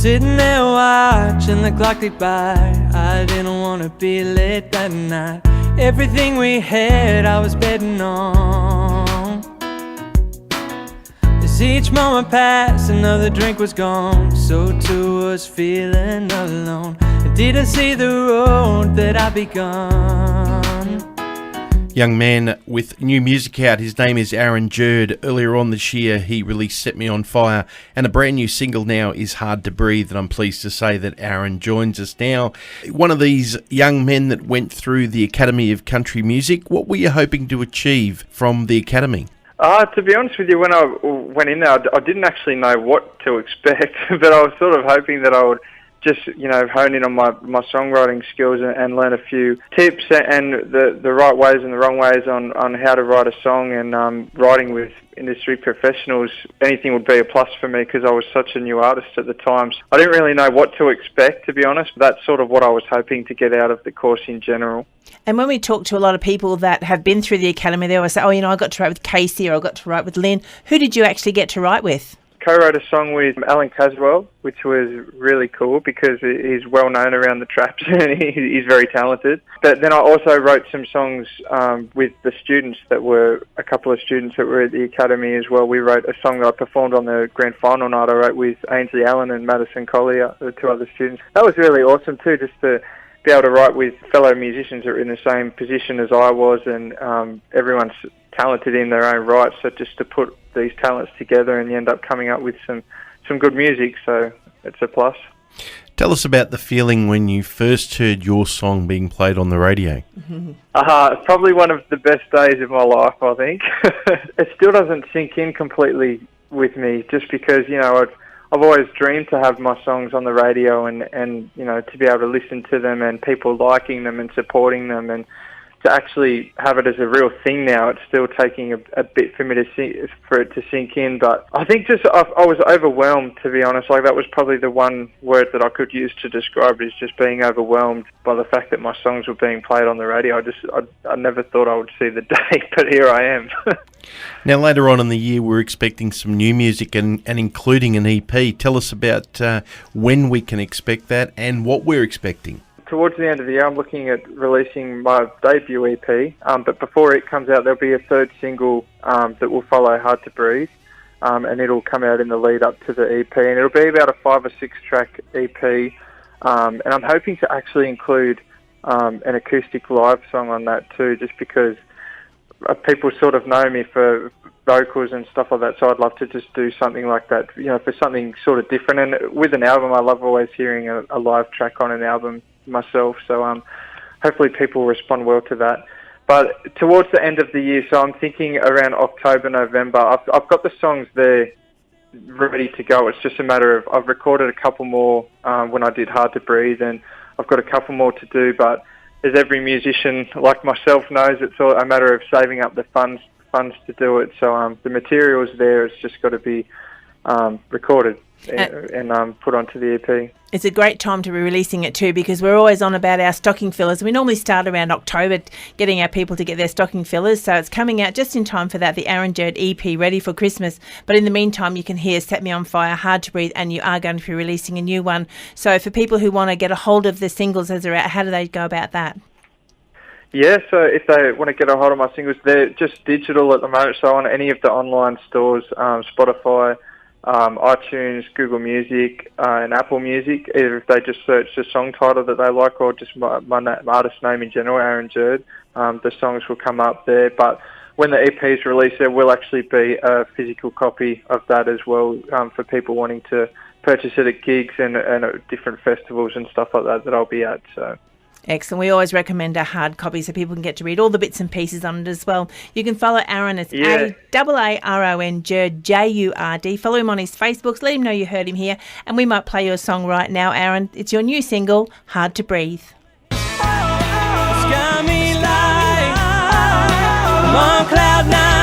Sitting there watching the clock tick by. I didn't want to be late that night. Everything we had I was betting on. As each moment passed, another drink was gone. So too was feeling alone. I didn't see the road that I'd begun. Young man with new music out. His name is Jurd. Earlier on this year, he released Set Me On Fire, and a brand new single now is Hard to Breathe, and I'm pleased to say that Aaron joins us now. One of these young men that went through the Academy of Country Music. What were you hoping to achieve from the Academy? To be honest with you, when I went in there, I didn't actually know what to expect, but I was sort of hoping that I would just, hone in on my songwriting skills and learn a few tips and the right ways and the wrong ways on how to write a song, and writing with industry professionals. Anything would be a plus for me because I was such a new artist at the time. So I didn't really know what to expect, to be honest. That's sort of what I was hoping to get out of the course in general. And when we talk to a lot of people that have been through the Academy, they always say, I got to write with Casey, or I got to write with Lynn. Who did you actually get to write with? Co-wrote a song with Alan Caswell, which was really cool because he's well known around the traps and he's very talented. But then I also wrote some songs with the students that were, a couple of students that were at the Academy as well. We wrote a song that I performed on the grand final night. I wrote with Ainsley Allen and Madison Collier, the two other students. That was really awesome too, just to be able to write with fellow musicians that are in the same position as I was, and everyone's talented in their own right, so just to put these talents together and you end up coming up with some good music, so it's a plus. Tell us about the feeling when you first heard your song being played on the radio. It's probably one of the best days of my life, I think. It still doesn't sink in completely with me, just because, I've always dreamed to have my songs on the radio and to be able to listen to them and people liking them and supporting them, and to actually have it as a real thing now. It's still taking a bit for me for it to sink in, but I think I was overwhelmed, to be honest. Like, that was probably the one word that I could use to describe it, is just being overwhelmed by the fact that my songs were being played on the radio. I never thought I would see the day, but here I am. Now, later on in the year, we're expecting some new music and including an EP. Tell us about when we can expect that and what we're expecting. Towards the end of the year, I'm looking at releasing my debut EP, but before it comes out, there'll be a third single that will follow Hard to Breathe, and it'll come out in the lead up to the EP, and it'll be about a 5 or 6 track EP, and I'm hoping to actually include an acoustic live song on that too, just because people sort of know me for vocals and stuff like that, so I'd love to just do something like that, for something sort of different. And with an album, I love always hearing a live track on an album myself, so hopefully people will respond well to that. But towards the end of the year, so I'm thinking around October, November, I've got the songs there ready to go. It's just a matter of, I've recorded a couple more when I did Hard to Breathe, and I've got a couple more to do, but as every musician like myself knows, it's all a matter of saving up the funds to do it. So the material's there, it's just got to be recorded and put onto the EP. It's a great time to be releasing it too, because we're always on about our stocking fillers. We normally start around October getting our people to get their stocking fillers, so it's coming out just in time for that, the Jurd EP, ready for Christmas. But in the meantime, you can hear Set Me On Fire, Hard to Breathe, and you are going to be releasing a new one. So for people who want to get a hold of the singles as they're out, how do they go about that? Yeah, so if they want to get a hold of my singles, they're just digital at the moment, so on any of the online stores, Spotify, iTunes, Google Music, and Apple Music. Either if they just search the song title that they like, or just my artist name in general, Jurd, the songs will come up there. But when the EP is released, there will actually be a physical copy of that as well, for people wanting to purchase it at gigs and at different festivals and stuff like that I'll be at. So. Excellent. We always recommend a hard copy so people can get to read all the bits and pieces on it as well. You can follow Aaron as A-A-R-O-N, Jurd, J-U-R-D. Follow him on his Facebooks. Let him know you heard him here. And we might play your song right now, Aaron. It's your new single, Hard to Breathe. Sky me light, I'm on cloud nine.